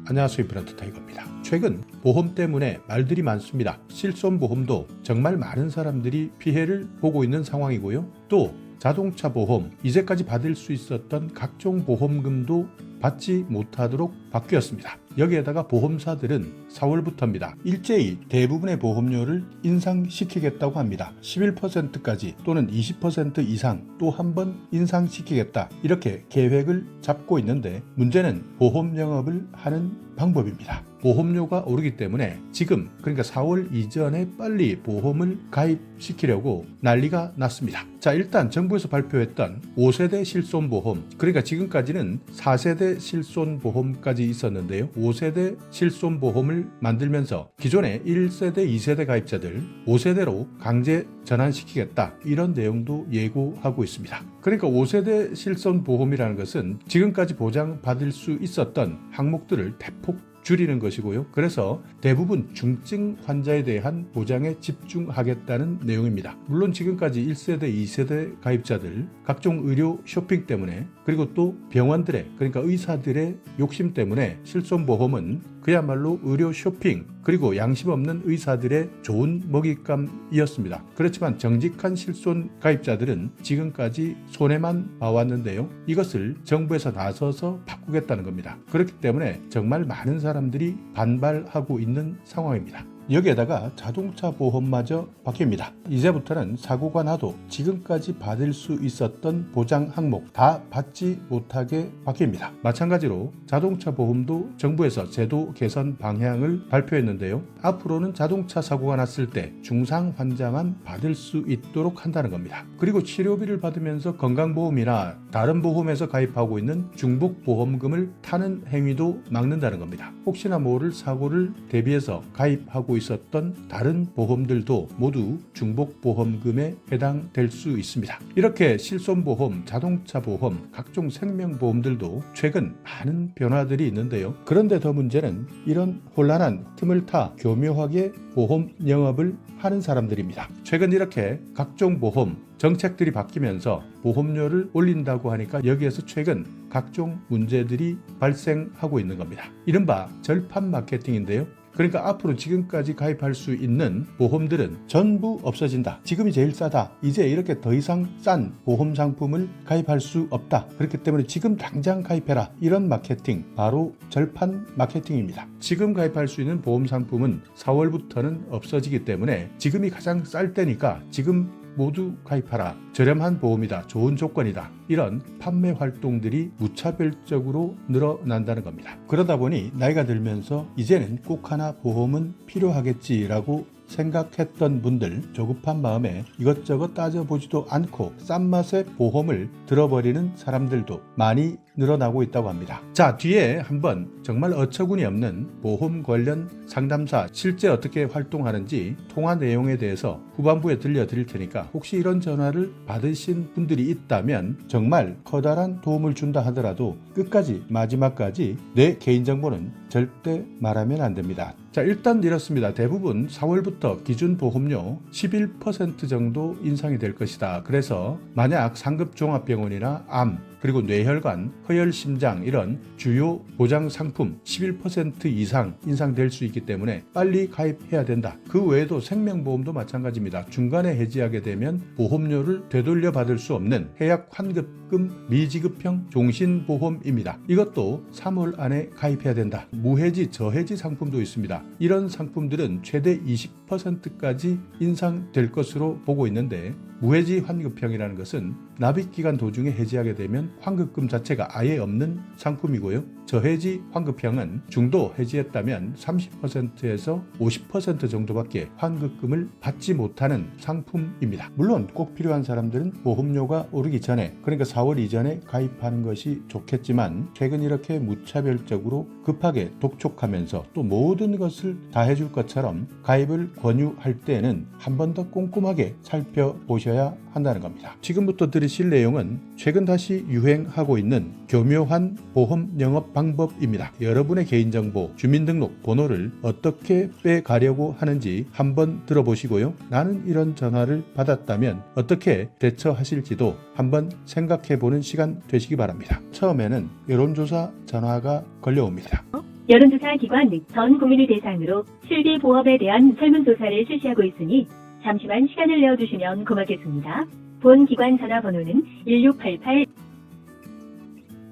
안녕하세요, 브랜드 타이거입니다. 최근 보험 때문에 말들이 많습니다. 실손보험도 정말 많은 사람들이 피해를 보고 있는 상황이고요. 또 자동차 보험, 이제까지 받을 수 있었던 각종 보험금도 받지 못하도록 바뀌었습니다. 여기에다가 보험사들은 4월부터입니다. 일제히 대부분의 보험료를 인상시키겠다고 합니다. 11%까지 또는 20% 이상 또 한 번 인상시키겠다, 이렇게 계획을 잡고 있는데, 문제는 보험 영업을 하는 방법입니다. 보험료가 오르기 때문에 지금, 그러니까 4월 이전에 빨리 보험을 가입시키려고 난리가 났습니다. 자, 일단 정부에서 발표했던 5세대 실손보험, 그러니까 지금까지는 4세대 실손보험까지 있었는데요. 5세대 실손보험을 만들면서 기존의 1세대, 2세대 가입자들 5세대로 강제 전환시키겠다, 이런 내용도 예고하고 있습니다. 그러니까 5세대 실손보험이라는 것은 지금까지 보장받을 수 있었던 항목들을 대폭 줄이는 것이고요. 그래서 대부분 중증 환자에 대한 보장에 집중하겠다는 내용입니다. 물론 지금까지 1세대, 2세대 가입자들 각종 의료 쇼핑 때문에, 그리고 또 병원들의, 그러니까 의사들의 욕심 때문에 실손보험은 그야말로 의료 쇼핑, 그리고 양심 없는 의사들의 좋은 먹잇감이었습니다. 그렇지만 정직한 실손 가입자들은 지금까지 손해만 봐왔는데요. 이것을 정부에서 나서서 바꾸겠다는 겁니다. 그렇기 때문에 정말 많은 사람들이 반발하고 있는 상황입니다. 여기에다가 자동차 보험마저 바뀝니다. 이제부터는 사고가 나도 지금까지 받을 수 있었던 보장 항목 다 받지 못하게 바뀝니다. 마찬가지로 자동차 보험도 정부에서 제도 개선 방향을 발표했는데요. 앞으로는 자동차 사고가 났을 때 중상 환자만 받을 수 있도록 한다는 겁니다. 그리고 치료비를 받으면서 건강보험이나 다른 보험에서 가입하고 있는 중복보험금을 타는 행위도 막는다는 겁니다. 혹시나 모를 사고를 대비해서 가입하고 있었던 다른 보험들도 모두 중복보험금에 해당될 수 있습니다. 이렇게 실손보험, 자동차 보험, 각종 생명보험들도 최근 많은 변화들이 있는데요. 그런데 더 문제는 이런 혼란한 틈을 타 교묘하게 보험 영업을 하는 사람들입니다. 최근 이렇게 각종 보험 정책들이 바뀌면서 보험료를 올린다고 하니까 여기에서 최근 각종 문제들이 발생하고 있는 겁니다. 이른바 절판 마케팅인데요. 그러니까 앞으로 지금까지 가입할 수 있는 보험들은 전부 없어진다. 지금이 제일 싸다. 이제 이렇게 더 이상 싼 보험 상품을 가입할 수 없다. 그렇기 때문에 지금 당장 가입해라. 이런 마케팅, 바로 절판 마케팅입니다. 지금 가입할 수 있는 보험 상품은 4월부터는 없어지기 때문에 지금이 가장 쌀 때니까 지금 모두 가입하라. 저렴한 보험이다. 좋은 조건이다. 이런 판매 활동들이 무차별적으로 늘어난다는 겁니다. 그러다 보니 나이가 들면서 이제는 꼭 하나 보험은 필요하겠지라고 생각했던 분들, 조급한 마음에 이것저것 따져보지도 않고 싼 맛에 보험을 들어버리는 사람들도 많이 늘어나고 있다고 합니다. 자, 뒤에 한번 정말 어처구니 없는 보험 관련 상담사 실제 어떻게 활동하는지 통화 내용에 대해서 후반부에 들려드릴 테니까 혹시 이런 전화를 받으신 분들이 있다면 정말 커다란 도움을 준다 하더라도 끝까지, 마지막까지 내 개인정보는 절대 말하면 안 됩니다. 자, 일단 이렇습니다. 대부분 4월부터 기준 보험료 11% 정도 인상이 될 것이다. 그래서 만약 상급 종합병원이나 암, 그리고 뇌혈관, 허혈심장 이런 주요 보장 상품 11% 이상 인상될 수 있기 때문에 빨리 가입해야 된다. 그 외에도 생명보험도 마찬가지입니다. 중간에 해지하게 되면 보험료를 되돌려 받을 수 없는 해약 환급금 미지급형 종신보험입니다. 이것도 3월 안에 가입해야 된다. 무해지, 저해지 상품도 있습니다. 이런 상품들은 최대 20%까지 인상될 것으로 보고 있는데, 무해지 환급형이라는 것은 납입기간 도중에 해지하게 되면 환급금 자체가 아예 없는 상품이고요. 저해지 환급형은 중도 해지했다면 30%에서 50% 정도밖에 환급금을 받지 못하는 상품입니다. 물론 꼭 필요한 사람들은 보험료가 오르기 전에, 그러니까 4월 이전에 가입하는 것이 좋겠지만, 최근 이렇게 무차별적으로 급하게 독촉하면서 또 모든 것을 다 해줄 것처럼 가입을 권유할 때는 한 번 더 꼼꼼하게 살펴보셔야 한다는 겁니다. 지금부터 들으실 내용은 최근 다시 유행하고 있는 교묘한 보험 영업 방법입니다. 여러분의 개인정보, 주민등록 번호를 어떻게 빼가려고 하는지 한번 들어보시고요. 나는 이런 전화를 받았다면 어떻게 대처하실지도 한번 생각해보는 시간 되시기 바랍니다. 처음에는 여론조사 전화가 걸려옵니다. 여론조사 기관 전 국민을 대상으로 실비보험에 대한 설문조사를 실시하고 있으니 잠시만 시간을 내어주시면 고맙겠습니다. 본 기관 전화번호는 1688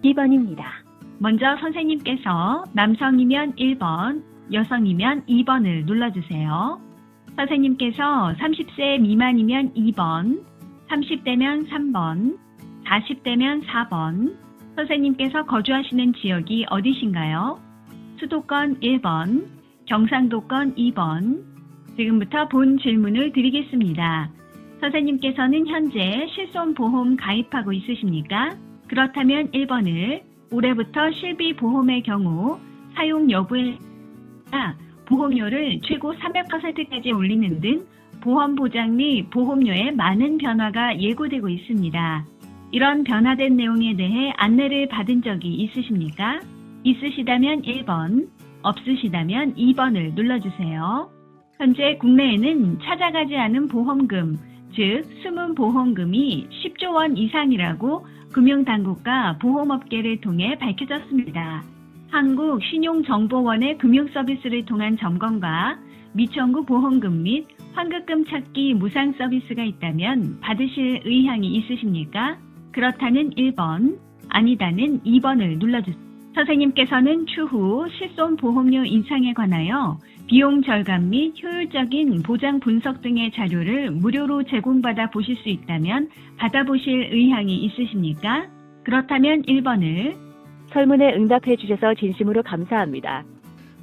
2번입니다. 먼저 선생님께서 남성이면 1번, 여성이면 2번을 눌러주세요. 선생님께서 30세 미만이면 2번, 30대면 3번, 40대면 4번, 선생님께서 거주하시는 지역이 어디신가요? 수도권 1번, 경상도권 2번. 지금부터 본 질문을 드리겠습니다. 선생님께서는 현재 실손보험 가입하고 있으십니까? 그렇다면 1번을 올해부터 실비보험의 경우 사용 여부에 따라 보험료를 최고 300%까지 올리는 등 보험 보장 및 보험료에 많은 변화가 예고되고 있습니다. 이런 변화된 내용에 대해 안내를 받은 적이 있으십니까? 있으시다면 1번, 없으시다면 2번을 눌러주세요. 현재 국내에는 찾아가지 않은 보험금, 즉 숨은 보험금이 10조 원 이상이라고 금융당국과 보험업계를 통해 밝혀졌습니다. 한국신용정보원의 금융서비스를 통한 점검과 미청구 보험금 및 환급금 찾기 무상 서비스가 있다면 받으실 의향이 있으십니까? 그렇다는 1번, 아니다는 2번을 눌러주세요. 선생님께서는 추후 실손보험료 인상에 관하여 비용 절감 및 효율적인 보장 분석 등의 자료를 무료로 제공받아 보실 수 있다면 받아보실 의향이 있으십니까? 그렇다면 1번을 설문에 응답해 주셔서 진심으로 감사합니다.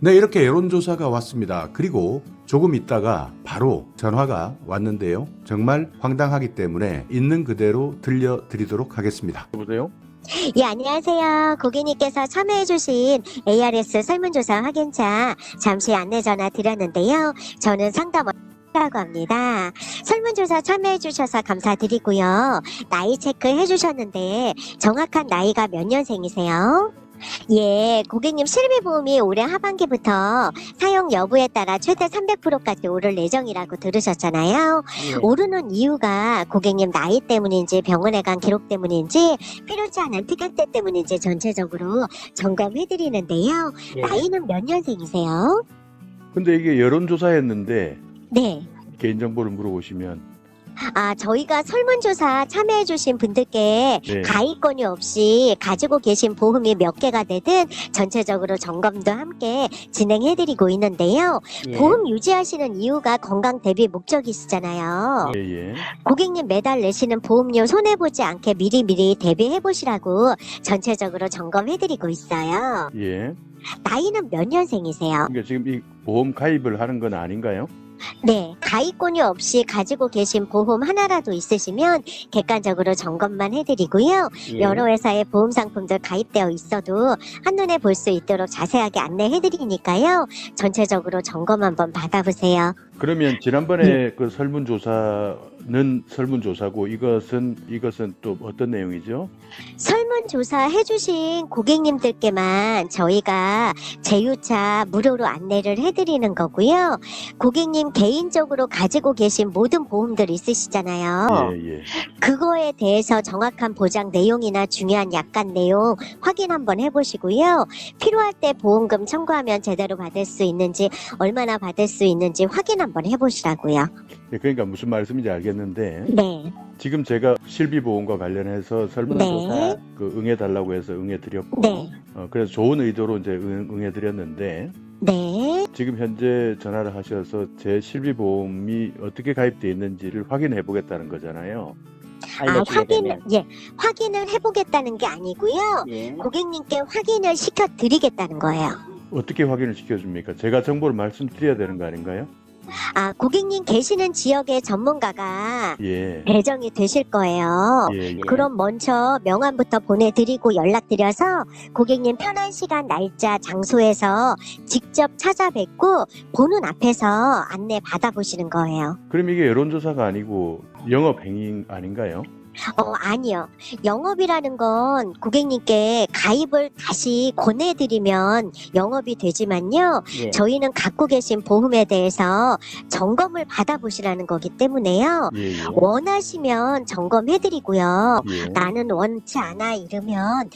네, 이렇게 여론조사가 왔습니다. 그리고 조금 있다가 바로 전화가 왔는데요. 정말 황당하기 때문에 있는 그대로 들려드리도록 하겠습니다. 여보세요? 예, 안녕하세요. 고객님께서 참여해주신 ARS 설문조사 확인차 잠시 안내 전화 드렸는데요. 저는 상담원이라고 합니다. 설문조사 참여해주셔서 감사드리고요. 나이 체크해주셨는데 정확한 나이가 몇 년생이세요? 예, 고객님 실비보험이 올해 하반기부터 사용 여부에 따라 최대 300%까지 오를 예정이라고 들으셨잖아요. 예. 오르는 이유가 고객님 나이 때문인지 병원에 간 기록 때문인지 필요치 않은 피격대 때문인지 전체적으로 점검해드리는데요. 예. 나이는 몇 년생이세요? 근데 이게 여론조사였는데 네. 개인정보를 물어보시면 저희가 설문조사 참여해주신 분들께 네. 가입권이 없이 가지고 계신 보험이 몇 개가 되든 전체적으로 점검도 함께 진행해드리고 있는데요. 예. 보험 유지하시는 이유가 건강 대비 목적이시잖아요. 예. 고객님 매달 내시는 보험료 손해보지 않게 미리미리 대비해보시라고 전체적으로 점검해드리고 있어요. 예. 나이는 몇 년생이세요? 그러니까 지금 이 보험 가입을 하는 건 아닌가요? 네, 가입권이 없이 가지고 계신 보험 하나라도 있으시면 객관적으로 점검만 해드리고요. 예. 여러 회사의 보험 상품들 가입되어 있어도 한눈에 볼 수 있도록 자세하게 안내해드리니까요. 전체적으로 점검 한번 받아보세요. 그러면 지난번에 그 설문조사는 설문조사고 이것은 또 어떤 내용이죠? 설문조사 해주신 고객님들께만 저희가 제휴차 무료로 안내를 해드리는 거고요. 고객님 개인적으로 가지고 계신 모든 보험들 있으시잖아요. 예. 그거에 대해서 정확한 보장 내용이나 중요한 약관 내용 확인 한번 해보시고요. 필요할 때 보험금 청구하면 제대로 받을 수 있는지 얼마나 받을 수 있는지 확인 한번 해보시라고요. 예, 그러니까 무슨 말씀인지 알겠는데 네. 지금 제가 실비보험과 관련해서 설문조사 네. 그 응해달라고 해서 응해드렸고 네. 그래서 좋은 의도로 이제 응해드렸는데 네. 지금 현재 전화를 하셔서 제 실비보험이 어떻게 가입되어 있는지를 확인해 보겠다는 거잖아요. 확인을 해보겠다는 게 아니고요. 예. 고객님께 확인을 시켜드리겠다는 거예요. 어떻게 확인을 시켜줍니까? 제가 정보를 말씀드려야 되는 거 아닌가요? 고객님 계시는 지역의 전문가가 예. 배정이 되실 거예요. 예. 그럼 먼저 명함부터 보내드리고 연락드려서 고객님 편한 시간, 날짜, 장소에서 직접 찾아뵙고 보는 앞에서 안내 받아보시는 거예요. 그럼 이게 여론조사가 아니고 영업행위 아닌가요? 아니요. 영업이라는 건 고객님께 가입을 다시 권해드리면 영업이 되지만요. 예. 저희는 갖고 계신 보험에 대해서 점검을 받아보시라는 거기 때문에요. 예. 원하시면 점검해드리고요. 예. 나는 원치 않아 이러면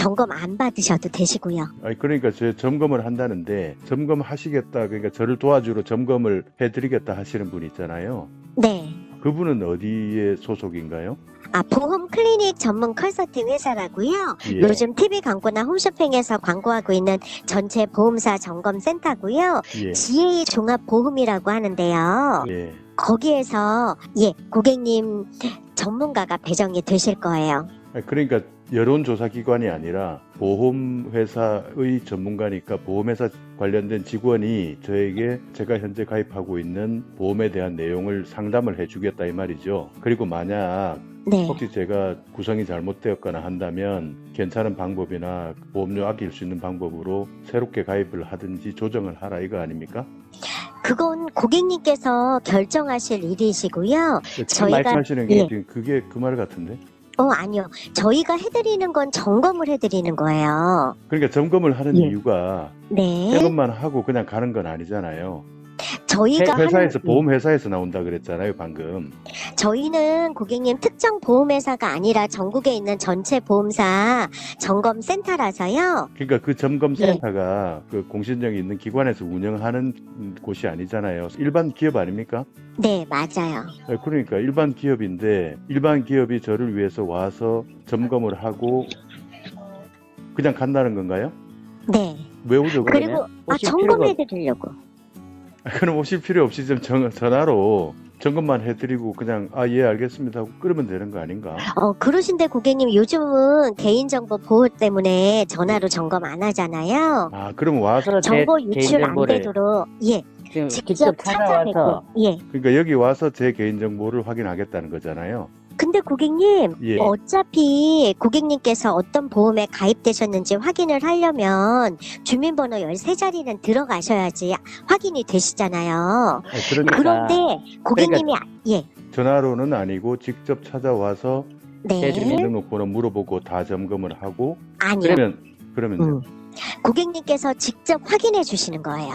점검 안 받으셔도 되시고요. 아니, 그러니까 제 점검을 한다는데 점검하시겠다, 그러니까 저를 도와주러 점검을 해드리겠다 하시는 분 있잖아요. 네. 그분은 어디에 소속인가요? 보험 클리닉 전문 컨설팅 회사라고요. 예. 요즘 TV 광고나 홈쇼핑에서 광고하고 있는 전체 보험사 점검센터고요. 예. GA 종합보험이라고 하는데요. 예. 거기에서 고객님 전문가가 배정이 되실 거예요. 아니, 그러니까 여론조사기관이 아니라 보험회사의 전문가니까 보험회사 관련된 직원이 저에게 제가 현재 가입하고 있는 보험에 대한 내용을 상담을 해주겠다 이 말이죠. 그리고 만약 네. 혹시 제가 구성이 잘못되었거나 한다면 괜찮은 방법이나 보험료 아낄 수 있는 방법으로 새롭게 가입을 하든지 조정을 하라 이거 아닙니까? 그건 고객님께서 결정하실 일이시고요. 지금 저희가- 말씀하시는 게 예. 지금 그게 그 말 같은데? 아니요. 저희가 해드리는 건 점검을 해드리는 거예요. 그러니까 점검을 하는 예. 이유가 네. 점검만 하고 그냥 가는 건 아니잖아요. 저희가 회사에서 하는- 보험회사에서 나온다 그랬잖아요 방금. 저희는 고객님 특정 보험회사가 아니라 전국에 있는 전체 보험사 점검센터라서요. 그러니까 그 점검센터가 그 공신력이 있는 기관에서 운영하는 곳이 아니잖아요. 일반 기업 아닙니까? 네, 맞아요. 그러니까 일반 기업인데 일반 기업이 저를 위해서 와서 점검을 하고 그냥 간다는 건가요? 네. 왜 오죠? 그리고 오실 점검해 드리려고. 그럼 오실 필요 없이 좀 전화로 점검만 해드리고 그냥 예 알겠습니다 하고 끊으면 되는 거 아닌가? 그러신데 고객님 요즘은 개인정보 보호 때문에 전화로 점검 안 하잖아요. 그럼 와서 정보 유출 안 개인정보를 되도록 직접 직접 찾아와서 찾아뵙고 그러니까 여기 와서 제 개인정보를 확인하겠다는 거잖아요. 근데 고객님 예. 어차피 고객님께서 어떤 보험에 가입되셨는지 확인을 하려면 주민번호 13자리는 들어가셔야지 확인이 되시잖아요. 그러니까 그런데 고객님이 전화로는 아니고 직접 찾아와서 네. 제 주민등록번호 물어보고 다 점검을 하고 아니요. 그러면 고객님께서 직접 확인해 주시는 거예요.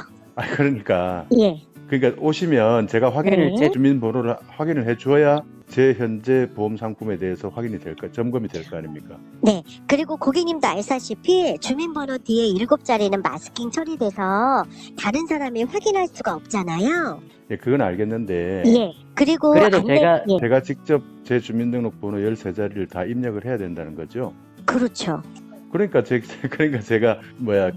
그러니까 예. 그러니까 오시면 제가 네. 제 주민번호를 확인을 해줘야 제 현재 보험 상품에 대해서 확인이 될까 점검이 될 거 아닙니까? 네. 그리고 고객님도 알다시피 주민번호 뒤에 7자리는 마스킹 처리돼서 다른 사람이 확인할 수가 없잖아요. 예, 그건 알겠는데 예. 그리고 그래도 안내- 제가- 제가 직접 제 주민등록번호 13자리를 다 입력을 해야 된다는 거죠. 그렇죠. 그러니까 제가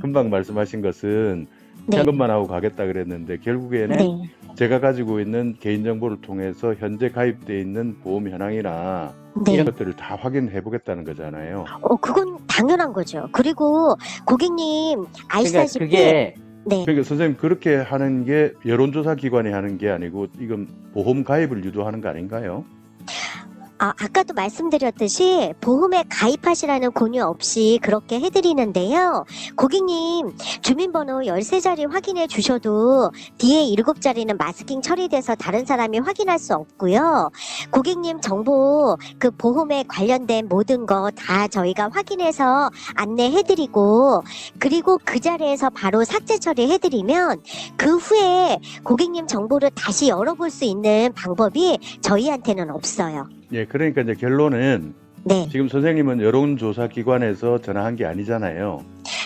금방 말씀하신 것은 네. 점검만 하고 가겠다 그랬는데 결국에는 네. 제가 가지고 있는 개인정보를 통해서 현재 가입돼 있는 보험 현황이나 네. 이런 것들을 다 확인해 보겠다는 거잖아요. 그건 당연한 거죠. 그리고 고객님 그러니까 알다시피 그게 네. 그러니까 선생님 그렇게 하는 게 여론조사 기관이 하는 게 아니고 이건 보험 가입을 유도하는 거 아닌가요? 아까도 말씀드렸듯이 보험에 가입하시라는 권유 없이 그렇게 해드리는데요. 고객님 주민번호 13자리 확인해 주셔도 뒤에 7자리는 마스킹 처리돼서 다른 사람이 확인할 수 없고요. 고객님 정보 그 보험에 관련된 모든 거 다 저희가 확인해서 안내해드리고 그리고 그 자리에서 바로 삭제 처리해드리면 그 후에 고객님 정보를 다시 열어볼 수 있는 방법이 저희한테는 없어요. 예, 그러니까 이제 결론은 네. 지금 선생님은 여론조사 기관에서 전화한 게 아니잖아요.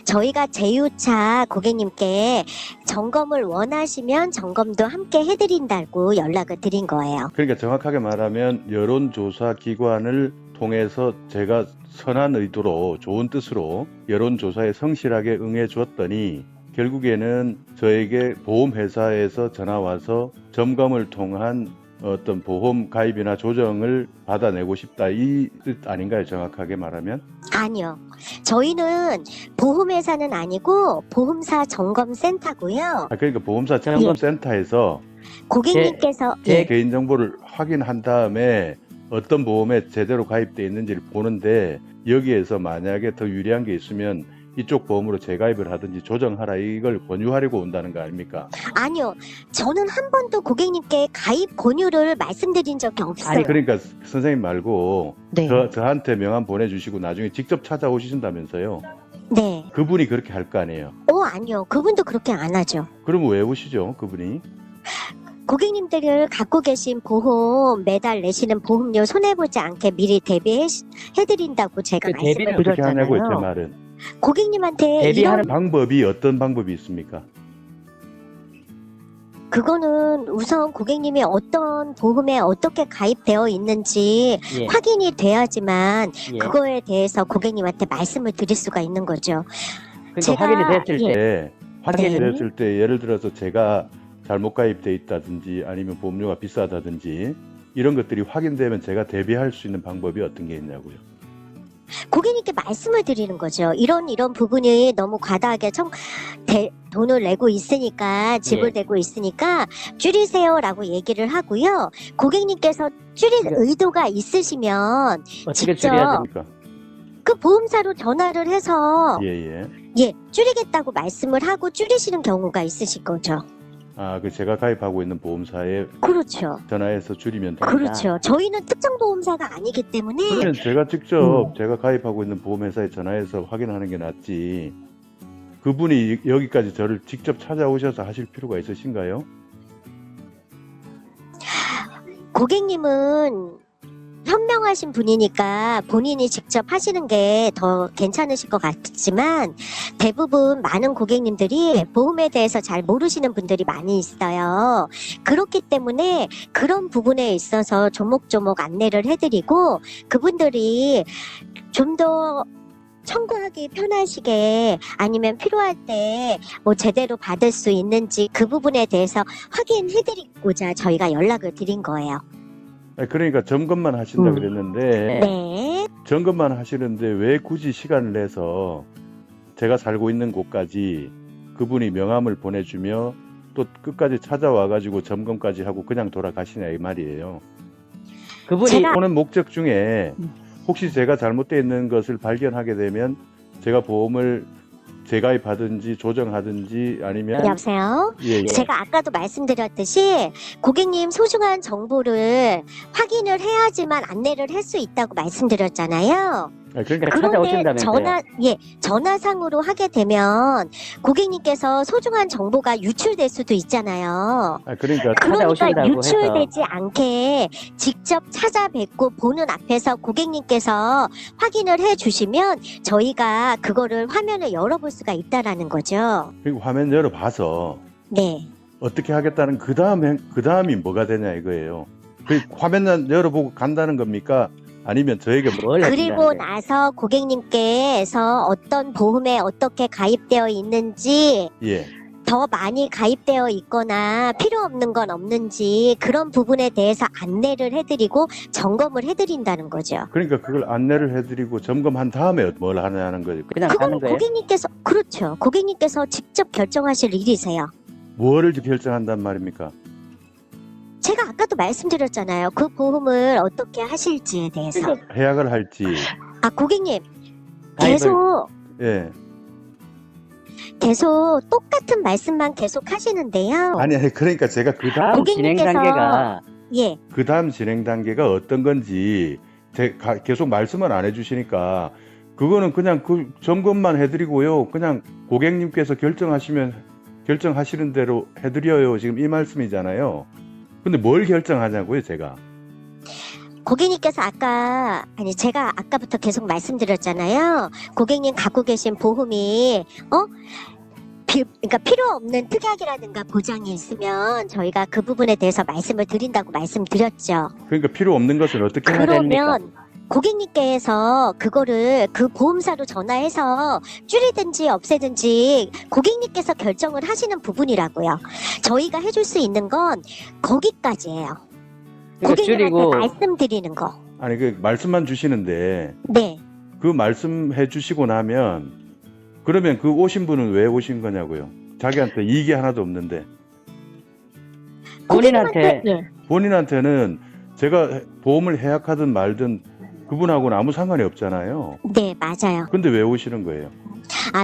저희가 제휴차 고객님께 점검을 원하시면 점검도 함께 해드린다고 연락을 드린 거예요. 그러니까 정확하게 말하면 여론조사 기관을 통해서 제가 선한 의도로 좋은 뜻으로 여론조사에 성실하게 응해 주었더니 결국에는 저에게 보험회사에서 전화 와서 점검을 통한 어떤 보험 가입이나 조정을 받아내고 싶다 이 뜻 아닌가요? 정확하게 말하면? 아니요. 저희는 보험회사는 아니고 보험사 점검센터고요. 그러니까 보험사 점검센터에서 고객님께서 제 개인정보를 확인한 다음에 어떤 보험에 제대로 가입되어 있는지를 보는데 여기에서 만약에 더 유리한 게 있으면 이쪽 보험으로 재가입을 하든지 조정하라 이걸 권유하려고 온다는 거 아닙니까? 아니요. 저는 한 번도 고객님께 가입 권유를 말씀드린 적이 없어요. 아니 그러니까 선생님 말고 네. 저한테 명함 보내주시고 나중에 직접 찾아오신다면서요. 네. 그분이 그렇게 할 거 아니에요. 아니요. 그분도 그렇게 안 하죠. 그러면 왜 오시죠 그분이? 고객님들을 갖고 계신 보험 매달 내시는 보험료 손해보지 않게 미리 대비해드린다고 제가 그 말씀을 대비는 어떻게 하냐고요, 제 드렸잖아요. 말은. 고객님한테 대비하는 이런 방법이 어떤 방법이 있습니까? 그거는 우선 고객님이 어떤 보험에 어떻게 가입되어 있는지 예. 확인이 돼야지만 예. 그거에 대해서 고객님한테 말씀을 드릴 수가 있는 거죠. 그러니까 제가- 확인이 됐을 예. 때 네. 확인이 네. 됐을 때 예를 들어서 제가 잘못 가입돼 있다든지 아니면 보험료가 비싸다든지 이런 것들이 확인되면 제가 대비할 수 있는 방법이 어떤 게 있냐고요. 고객님께 말씀을 드리는 거죠. 이런 부분이 너무 과다하게 돈을 내고 있으니까 지불되고 있으니까 줄이세요라고 얘기를 하고요. 고객님께서 줄일 네. 의도가 있으시면 어떻게 직접 줄여야 됩니까? 그러니까 그 보험사로 전화를 해서 예예. 줄이겠다고 말씀을 하고 줄이시는 경우가 있으실 거죠. 아, 그 제가 가입하고 있는 보험사에 그렇죠. 전화해서 줄이면 됩니다. 그렇죠. 저희는 특정 보험사가 아니기 때문에 그러면 제가 직접 제가 가입하고 있는 보험회사에 전화해서 확인하는 게 낫지. 그분이 여기까지 저를 직접 찾아오셔서 하실 필요가 있으신가요? 고객님은 현명하신 분이니까 본인이 직접 하시는 게 더 괜찮으실 것 같지만 대부분 많은 고객님들이 보험에 대해서 잘 모르시는 분들이 많이 있어요. 그렇기 때문에 그런 부분에 있어서 조목조목 안내를 해드리고 그분들이 좀 더 청구하기 편하시게 아니면 필요할 때 뭐 제대로 받을 수 있는지 그 부분에 대해서 확인해드리고자 저희가 연락을 드린 거예요. 아니, 그러니까 점검만 하신다 그랬는데 네. 점검만 하시는데 왜 굳이 시간을 내서 제가 살고 있는 곳까지 그분이 명함을 보내주며 또 끝까지 찾아와 가지고 점검까지 하고 그냥 돌아가시냐 이 말이에요. 그분이 제가- 오는 목적 중에 혹시 제가 잘못되어 있는 것을 발견하게 되면 제가 보험을 재가입하든지 조정하든지 아니면 여보세요? 예, 예. 제가 아까도 말씀드렸듯이 고객님 소중한 정보를 확인을 해야지만 안내를 할 수 있다고 말씀드렸잖아요. 아니, 그러니까 그러니까 찾아오신다면서요. 전화상으로 하게 되면 고객님께서 소중한 정보가 유출될 수도 있잖아요. 그러니까 그러니까 찾아오신다고 유출되지 않게 직접 찾아뵙고 보는 앞에서 고객님께서 확인을 해 주시면 저희가 그거를 화면을 열어볼 수가 있다라는 거죠. 그리고 화면 열어봐서 네. 어떻게 하겠다는 그 다음이 뭐가 되냐 이거예요. 그 화면 열어보고 간다는 겁니까? 아니면 저에게 뭘 그리고 하신다는데. 나서 고객님께서 어떤 보험에 어떻게 가입되어 있는지 예. 더 많이 가입되어 있거나 필요 없는 건 없는지 그런 부분에 대해서 안내를 해드리고 점검을 해드린다는 거죠. 그러니까 그걸 안내를 해드리고 점검한 다음에 뭘 하냐는 거예요. 그냥 그건 가는 거예요? 고객님께서 그렇죠. 고객님께서 직접 결정하실 일이세요. 뭐를 결정한단 말입니까? 제가 아까도 말씀드렸잖아요. 그 보험을 어떻게 하실지에 대해서. 해약을 할지. 아 고객님 가입을- 계속 똑같은 말씀만 계속 하시는데요. 아니 그러니까 제가 다음 진행 고객님께서- 단계가 예. 그 다음 진행 단계가 어떤 건지 계속 말씀을 안 해주시니까 그거는 그냥 그 점검만 해드리고요. 그냥 고객님께서 결정하시는 대로 해드려요. 지금 이 말씀이잖아요. 근데 뭘 결정하냐고요, 제가. 고객님께서 제가 아까부터 계속 말씀드렸잖아요. 고객님 갖고 계신 보험이, 그러니까 필요 없는 특약이라든가 보장이 있으면 저희가 그 부분에 대해서 말씀을 드린다고 말씀드렸죠. 그러니까 필요 없는 것을 어떻게 해야 됩니까? 그러면 고객님께서 그거를 그 보험사로 전화해서 줄이든지 없애든지 고객님께서 결정을 하시는 부분이라고요. 저희가 해줄 수 있는 건 거기까지예요. 그러니까 고객님한테 줄이고 말씀드리는 거. 아니 그 말씀만 주시는데 네. 그 말씀해 주시고 나면 그러면 그 오신 분은 왜 오신 거냐고요. 자기한테 이익이 하나도 없는데 본인한테 예. 본인한테는 제가 보험을 해약하든 말든 그분하고는 아무 상관이 없잖아요. 네, 맞아요. 근데 왜 오시는 거예요?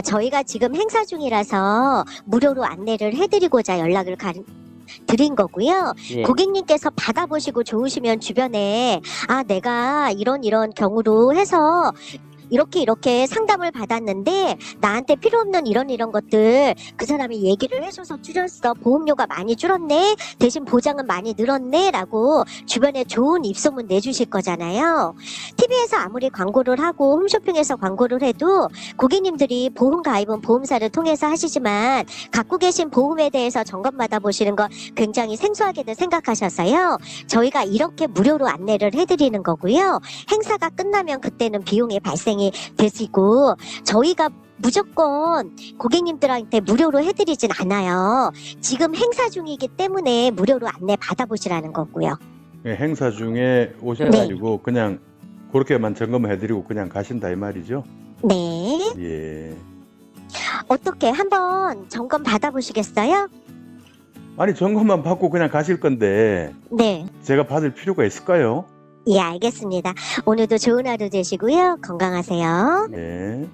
저희가 지금 행사 중이라서 무료로 안내를 해드리고자 연락을 드린 거고요. 예. 고객님께서 받아보시고 좋으시면 주변에 내가 이런 경우로 해서 이렇게 상담을 받았는데 나한테 필요 없는 이런 것들 그 사람이 얘기를 해줘서 줄였어. 보험료가 많이 줄었네. 대신 보장은 많이 늘었네. 라고 주변에 좋은 입소문 내주실 거잖아요. TV에서 아무리 광고를 하고 홈쇼핑에서 광고를 해도 고객님들이 보험 가입은 보험사를 통해서 하시지만 갖고 계신 보험에 대해서 점검 받아보시는 거 굉장히 생소하게들 생각하셔서요. 저희가 이렇게 무료로 안내를 해드리는 거고요. 행사가 끝나면 그때는 비용이 발생이 되시고 저희가 무조건 고객님들한테 무료로 해드리진 않아요. 지금 행사 중이기 때문에 무료로 안내 받아보시라는 거고요. 예, 행사 중에 오셔가지고 그냥 그렇게만 점검해드리고 그냥 가신다 이 말이죠? 네. 예. 어떻게 한번 점검 받아보시겠어요? 아니 점검만 받고 그냥 가실 건데 네. 제가 받을 필요가 있을까요? 예, 알겠습니다. 오늘도 좋은 하루 되시고요. 건강하세요. 네.